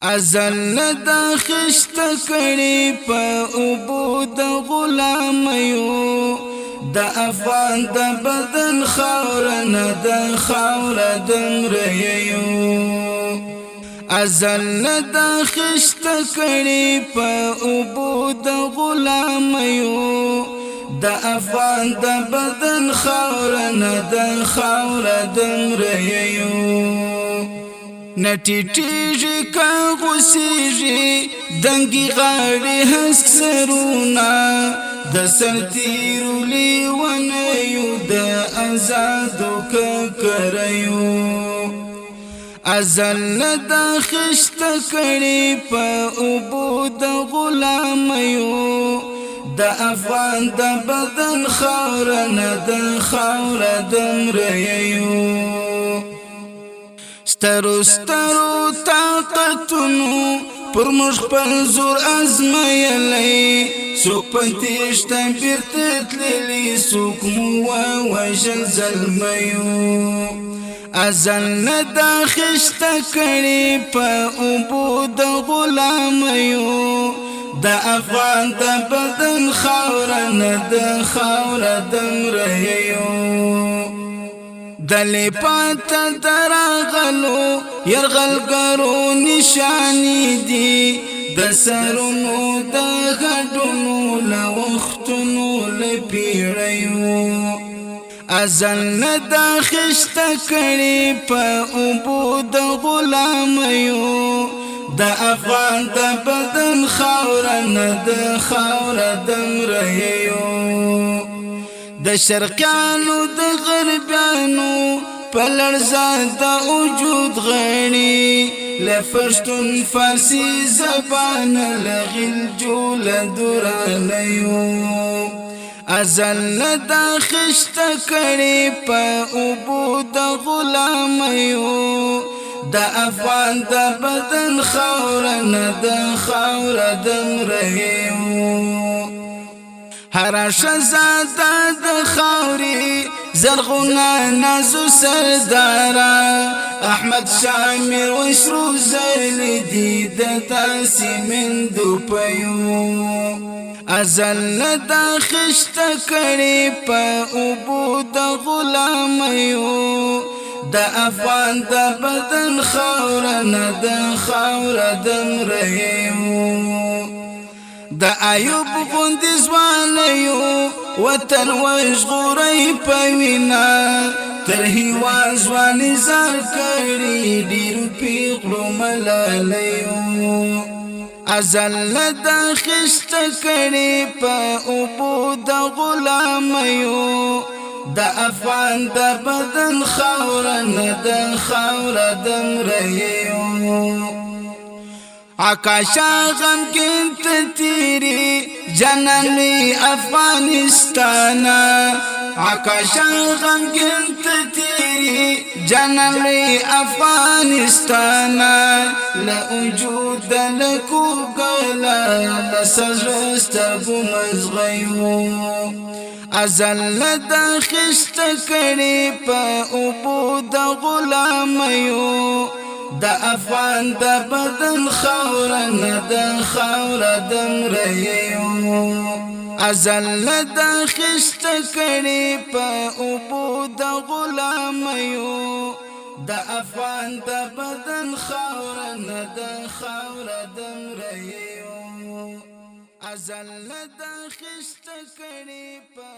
ازل د خشت کړي په اوبو د غلامیو د افغان د بدن خاور نه د خاور د مریو ازل د خشت کړي په اوبو د غلامیو د افغان د بدن خاور نه د خاور د مریو نټی ټیږي کا غوسیږي دنګي غاړي هسک سرونا د سرتیرو لیونیو د آزادو ککریو ازل د خشت کړي په اوبو د غلامیو د افغان د بدن خاور نه د خاور د مریو سترو سترو طاقتونو پر موږ خپل زور ازمایلی څوک پتیشته بیرته تللی څوک مو ووژل زلمیو ازل د خشته کړي په اوبو د غلامیو د افغان د بدن خاور نه د خاور د مریو دلی پاتا دراغلو یرغلگرو نشانی دی د سرونو د غډونو لوختونو لپیړیو ازل د خشت کړي په اوبو د غلامیو د افغان د بدن خاور نه د خاور د مریو د شرقیانو د غربیانو پلرزا د وجود غني لفرشتون فارسی زبان لغل جول دورانیو ازل د خشت کړي په اوبو د غلامیو د افغان د بدن خاور نه د خاور د مریو هر شهزاده د خاوري زرغونه نازو سردارا احمد شامر وشرو زل دي د تاسي من دوپيو ازل د خشت کړي په اوبو د غلامیو د افغان د بدن خاور نه د خاور د مریو د ایوب غوندې ځوانیو وطن وژغورئ په وینا تر هېواد ځواني زار کړي ډېرو پیغلو ملالیو ازل د خشت کړي په اوبو د غلامیو د افغان د بدن خاور نه د خاور د مریو آکاشا غمگین تیری جنانی افغانستانا آکاشا غمگین تیری جنانی افغانستانا لوجود لکو گلا لسزرستگو مزغیو ازل د خشت کړي په اوبو د غلامیو د افغان د بدن خاور نه د خاور د مریو ازل د خشت کړي په اوبو د غلامیو د افغان د بدن خاور نه د خاور د مریو ازل د خشت کړي په